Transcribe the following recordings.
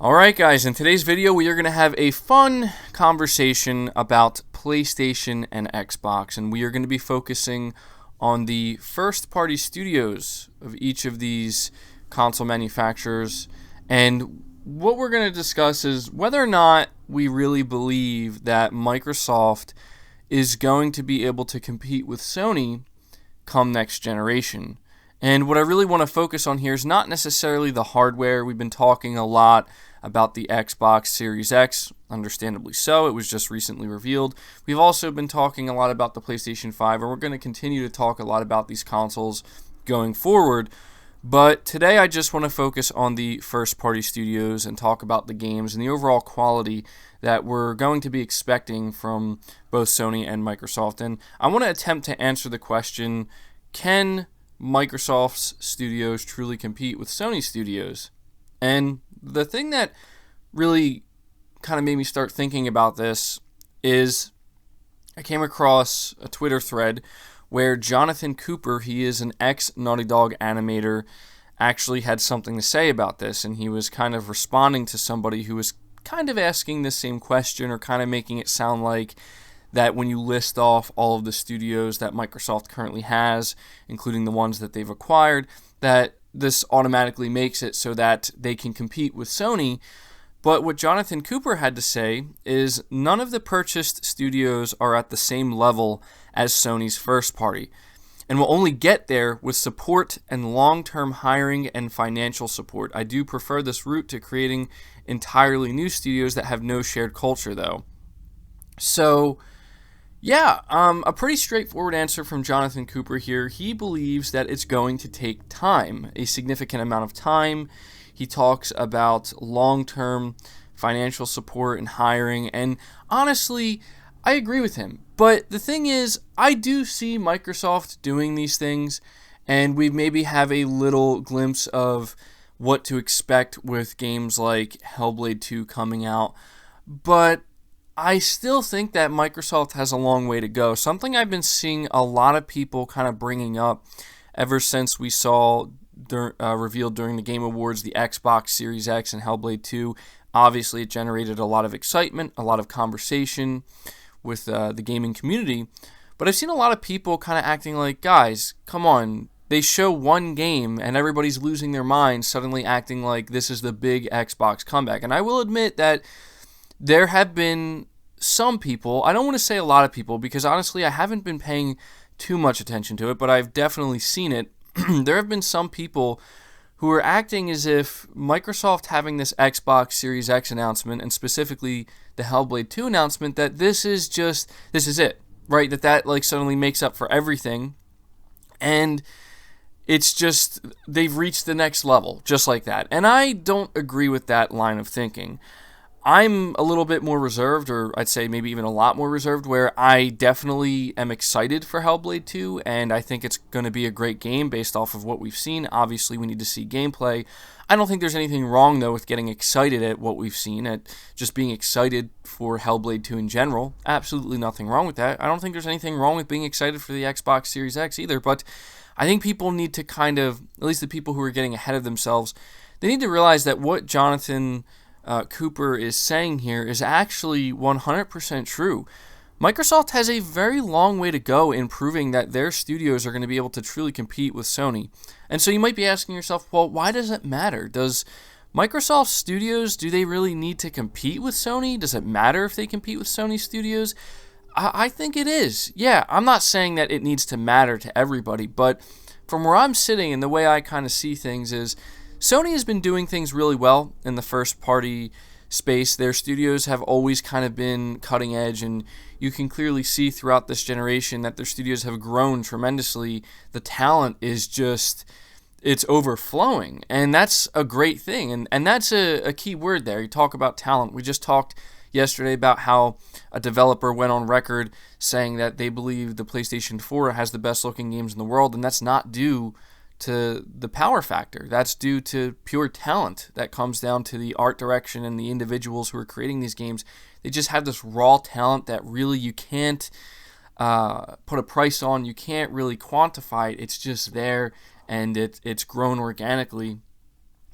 Alright guys, in today's video we are going to have a fun conversation about PlayStation and Xbox, and we are going to be focusing on the first party studios of each of these console manufacturers, and what we're going to discuss is whether or not we really believe that Microsoft is going to be able to compete with Sony come next generation. And what I really want to focus on here is not necessarily the hardware. We've been talking a lot about the Xbox Series X, understandably so. It was just recently revealed. We've also been talking a lot about the PlayStation 5, and we're going to continue to talk a lot about these consoles going forward. But today I just want to focus on the first-party studios and talk about the games and the overall quality that we're going to be expecting from both Sony and Microsoft. And I want to attempt to answer the question, can Microsoft's studios truly compete with Sony studios? And the thing that really kind of made me start thinking about this is I came across a Twitter thread where Jonathan Cooper, he is an ex-Naughty Dog animator, actually had something to say about this, and he was kind of responding to somebody who was kind of asking the same question, or kind of making it sound like that when you list off all of the studios that Microsoft currently has, including the ones that they've acquired, that this automatically makes it so that they can compete with Sony. But what Jonathan Cooper had to say is none of the purchased studios are at the same level as Sony's first party, and will only get there with support and long-term hiring and financial support. I do prefer this route to creating entirely new studios that have no shared culture, though. So yeah, a pretty straightforward answer from Jonathan Cooper here. He believes that it's going to take time, a significant amount of time. He talks about long-term financial support and hiring, and honestly, I agree with him. But the thing is, I do see Microsoft doing these things, and we maybe have a little glimpse of what to expect with games like Hellblade 2 coming out. But I still think that Microsoft has a long way to go. Something I've been seeing a lot of people kind of bringing up ever since we saw revealed during the Game Awards the Xbox Series X and Hellblade 2. Obviously, it generated a lot of excitement, a lot of conversation with the gaming community. But I've seen a lot of people kind of acting like, guys, come on. They show one game and everybody's losing their minds, suddenly acting like this is the big Xbox comeback. And I will admit that there have been some people, I don't want to say a lot of people, because honestly I haven't been paying too much attention to it, but I've definitely seen it. There have been some people who are acting as if Microsoft having this Xbox Series X announcement, and specifically the Hellblade 2 announcement, that this is it, right? That like suddenly makes up for everything, and it's just, they've reached the next level, just like that. And I don't agree with that line of thinking. I'm a little bit more reserved, or I'd say maybe even a lot more reserved, where I definitely am excited for Hellblade 2, and I think it's going to be a great game based off of what we've seen. Obviously, we need to see gameplay. I don't think there's anything wrong, though, with getting excited at what we've seen, at just being excited for Hellblade 2 in general. Absolutely nothing wrong with that. I don't think there's anything wrong with being excited for the Xbox Series X either, but I think people need to kind of, at least the people who are getting ahead of themselves, they need to realize that what Jonathan Cooper is saying here is actually 100% true. Microsoft has a very long way to go in proving that their studios are going to be able to truly compete with Sony. And so you might be asking yourself, well, why does it matter? Does Microsoft studios, do they really need to compete with Sony? Does it matter if they compete with Sony studios? I think it is. Yeah, I'm not saying that it needs to matter to everybody, but from where I'm sitting and the way I kind of see things is Sony has been doing things really well in the first-party space. Their studios have always kind of been cutting edge, and you can clearly see throughout this generation that their studios have grown tremendously. The talent is just, it's overflowing, and that's a great thing, and that's a key word there. You talk about talent. We just talked yesterday about how a developer went on record saying that they believe the PlayStation 4 has the best-looking games in the world, and that's not due to the power factor. That's due to pure talent. That comes down to the art direction and the individuals who are creating these games. They just have this raw talent that really you can't put a price on. You can't really quantify it. It's just there, and it's grown organically.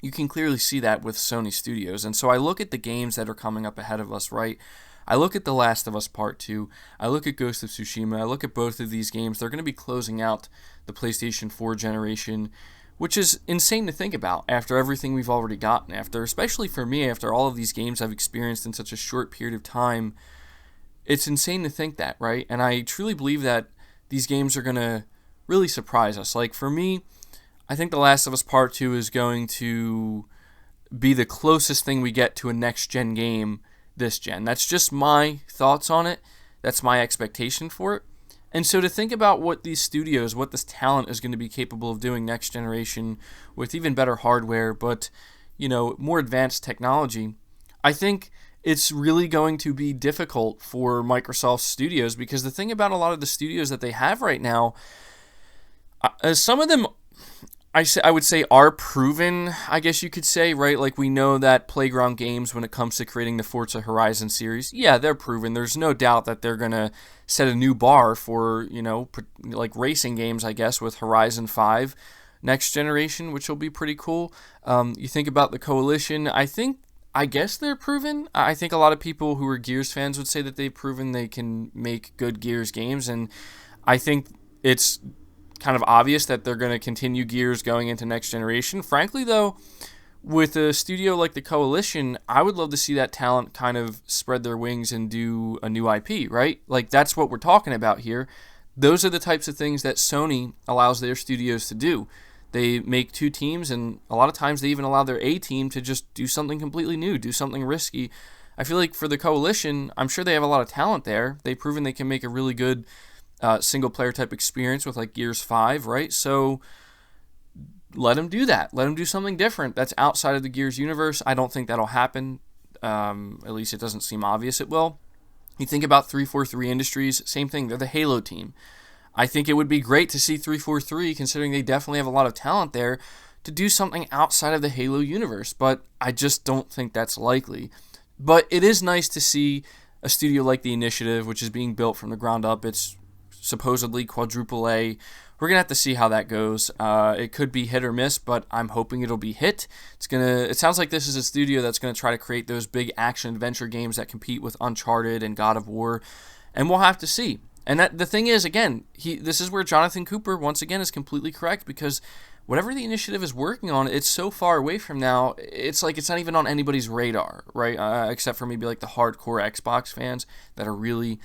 You can clearly see that with Sony Studios. And so I look at the games that are coming up ahead of us, right? I look at The Last of Us Part 2. I look at Ghost of Tsushima. I look at both of these games. They're going to be closing out the PlayStation 4 generation, which is insane to think about after everything we've already gotten. Especially for me, after all of these games I've experienced in such a short period of time, it's insane to think that, right? And I truly believe that these games are going to really surprise us. Like, for me, I think The Last of Us Part 2 is going to be the closest thing we get to a next-gen game this gen. That's just my thoughts on it. That's my expectation for it. And so to think about what these studios, what this talent is going to be capable of doing next generation with even better hardware, but, more advanced technology, I think it's really going to be difficult for Microsoft Studios, because the thing about a lot of the studios that they have right now, some of them I would say are proven, I guess you could say, right? Like, we know that Playground Games, when it comes to creating the Forza Horizon series, yeah, they're proven. There's no doubt that they're going to set a new bar for, like racing games, I guess, with Horizon 5 next generation, which will be pretty cool. You think about the Coalition, I guess they're proven. I think a lot of people who are Gears fans would say that they've proven they can make good Gears games, and I think it's kind of obvious that they're going to continue Gears going into next generation. Frankly, though, with a studio like the Coalition, I would love to see that talent kind of spread their wings and do a new IP, right? Like, that's what we're talking about here. Those are the types of things that Sony allows their studios to do. They make two teams, and a lot of times they even allow their A team to just do something completely new, do something risky. I feel like for the Coalition, I'm sure they have a lot of talent there. They've proven they can make a really good single-player type experience with, like, Gears 5, right? So let them do that. Let them do something different that's outside of the Gears universe. I don't think that'll happen. At least it doesn't seem obvious it will. You think about 343 Industries, same thing. They're the Halo team. I think it would be great to see 343, considering they definitely have a lot of talent there, to do something outside of the Halo universe, but I just don't think that's likely. But it is nice to see a studio like The Initiative, which is being built from the ground up. It's supposedly quadruple A. We're gonna have to see how that goes. It could be hit or miss, but I'm hoping it'll be hit. It sounds like this is a studio that's gonna try to create those big action adventure games that compete with Uncharted and God of War, and we'll have to see. And that the thing is, again, this is where Jonathan Cooper once again is completely correct, because whatever The Initiative is working on, it's so far away from now. It's like it's not even on anybody's radar, right? Except for maybe like the hardcore Xbox fans that are really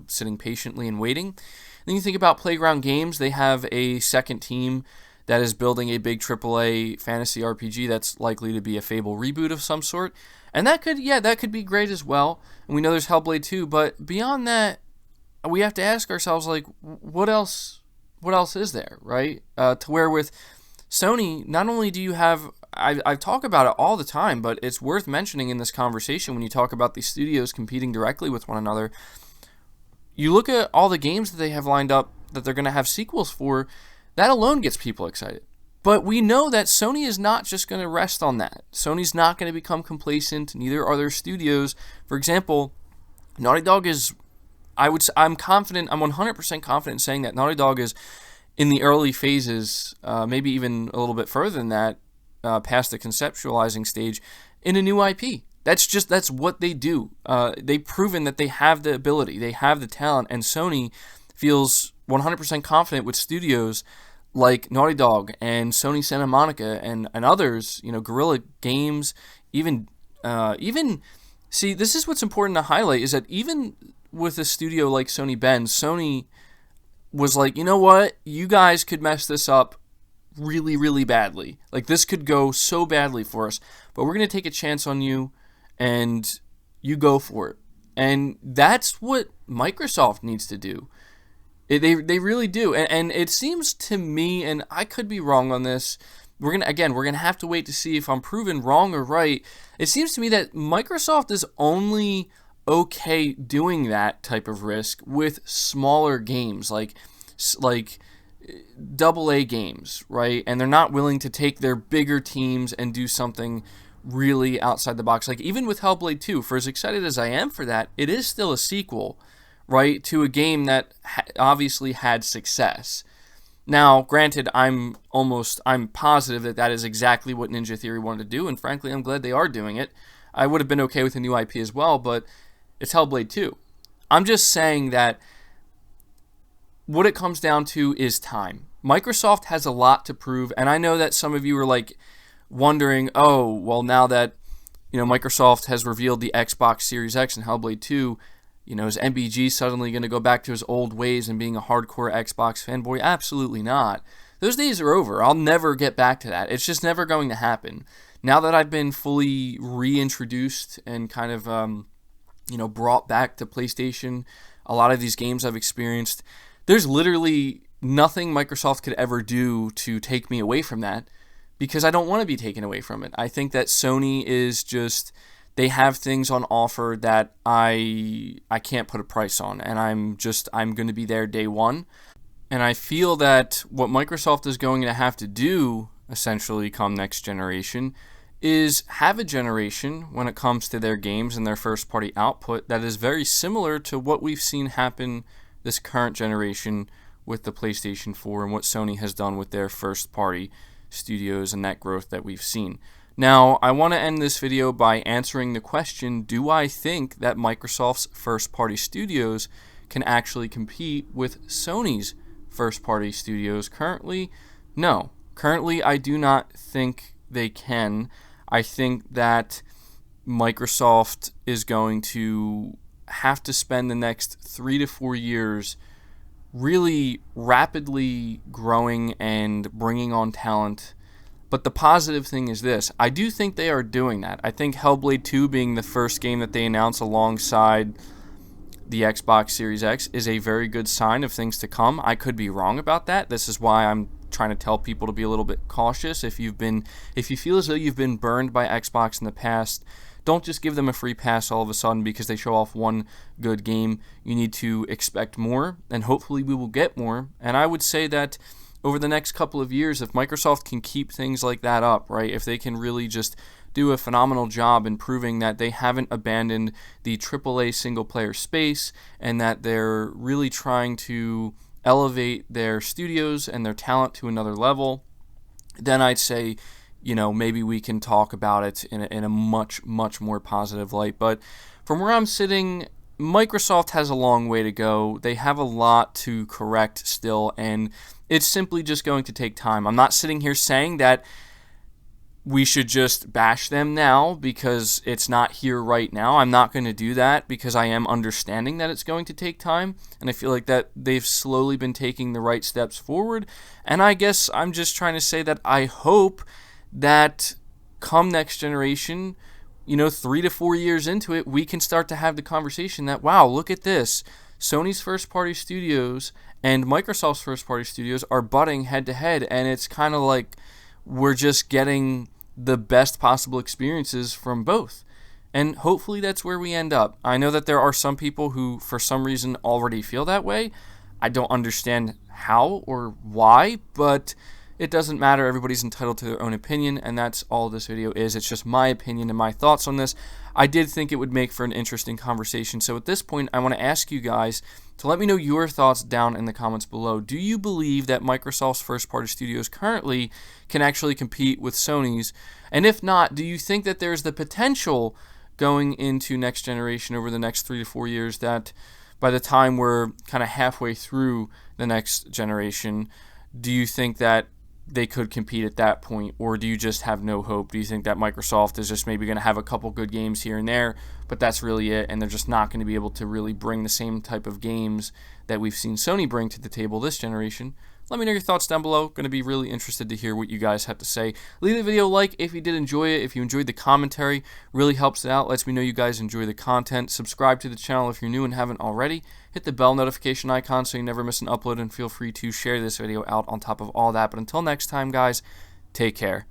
sitting patiently and waiting. Then you think about Playground Games. They have a second team that is building a big AAA fantasy RPG that's likely to be a Fable reboot of some sort. And that could be great as well. And we know there's Hellblade 2, but beyond that, we have to ask ourselves, like, what else is there, right? To where with Sony, not only do you have, I talk about it all the time, but it's worth mentioning in this conversation when you talk about these studios competing directly with one another. You look at all the games that they have lined up that they're going to have sequels for, that alone gets people excited. But we know that Sony is not just going to rest on that. Sony's not going to become complacent, neither are their studios. For example, Naughty Dog is, I'm confident, I'm 100% confident in saying that Naughty Dog is in the early phases, maybe even a little bit further than that, past the conceptualizing stage, in a new IP. That's what they do. They've proven that they have the ability, they have the talent, and Sony feels 100% confident with studios like Naughty Dog and Sony Santa Monica and others, Guerrilla Games, even see, this is what's important to highlight, is that even with a studio like Sony Bend, Sony was like, you know what, you guys could mess this up really, really badly. Like, this could go so badly for us, but we're going to take a chance on you, and you go for it. And that's what Microsoft needs to do. They really do. And it seems to me, and I could be wrong on this, we're gonna have to wait to see if I'm proven wrong or right. It seems to me that Microsoft is only okay doing that type of risk with smaller games, like AA games, right? And they're not willing to take their bigger teams and do something really outside the box. Like, even with Hellblade 2, for as excited as I am for that, it is still a sequel, right, to a game that obviously had success. Now, granted, I'm positive that that is exactly what Ninja Theory wanted to do, and frankly, I'm glad they are doing it. I would have been okay with a new IP as well, but it's Hellblade 2. I'm just saying that what it comes down to is time. Microsoft has a lot to prove, and I know that some of you are like wondering, oh, well, now that Microsoft has revealed the Xbox Series X and Hellblade 2, is MBG suddenly going to go back to his old ways and being a hardcore Xbox fanboy? Absolutely not. Those days are over. I'll never get back to that. It's just never going to happen. Now that I've been fully reintroduced and kind of, brought back to PlayStation, a lot of these games I've experienced, there's literally nothing Microsoft could ever do to take me away from that, because I don't want to be taken away from it. I think that Sony is just, they have things on offer that I can't put a price on, and I'm going to be there day one. And I feel that what Microsoft is going to have to do, essentially, come next generation, is have a generation when it comes to their games and their first-party output that is very similar to what we've seen happen this current generation with the PlayStation 4 and what Sony has done with their first-party studios and that growth that we've seen. Now, I want to end this video by answering the question, do I think that Microsoft's first-party studios can actually compete with Sony's first-party studios currently? No. Currently, I do not think they can. I think that Microsoft is going to have to spend the next 3 to 4 years really rapidly growing and bringing on talent. But the positive thing is this. I do think they are doing that. I think Hellblade 2 being the first game that they announced alongside the Xbox Series X is a very good sign of things to come. I could be wrong about that. This is why I'm trying to tell people to be a little bit cautious. If you feel as though you've been burned by Xbox in the past, don't just give them a free pass all of a sudden because they show off one good game. You need to expect more, and hopefully we will get more. And I would say that over the next couple of years, if Microsoft can keep things like that up, right, if they can really just do a phenomenal job in proving that they haven't abandoned the AAA single-player space and that they're really trying to elevate their studios and their talent to another level, then I'd say, maybe we can talk about it in a much, much more positive light. But from where I'm sitting, Microsoft has a long way to go. They have a lot to correct still, and it's simply just going to take time. I'm not sitting here saying that we should just bash them now because it's not here right now. I'm not going to do that because I am understanding that it's going to take time, and I feel like that they've slowly been taking the right steps forward. And I guess I'm just trying to say that I hope that come next generation, 3 to 4 years into it, we can start to have the conversation that, wow, look at this. Sony's first-party studios and Microsoft's first-party studios are butting head-to-head, and it's kind of like we're just getting the best possible experiences from both. And hopefully that's where we end up. I know that there are some people who, for some reason, already feel that way. I don't understand how or why, but it doesn't matter. Everybody's entitled to their own opinion, and that's all this video is. It's just my opinion and my thoughts on this. I did think it would make for an interesting conversation. So at this point, I want to ask you guys to let me know your thoughts down in the comments below. Do you believe that Microsoft's first-party studios currently can actually compete with Sony's? And if not, do you think that there's the potential going into next generation over the next 3 to 4 years that by the time we're kind of halfway through the next generation, do you think that they could compete at that point, or do you just have no hope? Do you think that Microsoft is just maybe going to have a couple good games here and there, but that's really it, and they're just not going to be able to really bring the same type of games that we've seen Sony bring to the table this generation? Let me know your thoughts down below. Going to be really interested to hear what you guys have to say. Leave the video a like if you did enjoy it. If you enjoyed the commentary, really helps it out. Lets me know you guys enjoy the content. Subscribe to the channel if you're new and haven't already. Hit the bell notification icon so you never miss an upload, and feel free to share this video out on top of all that. But until next time, guys, take care.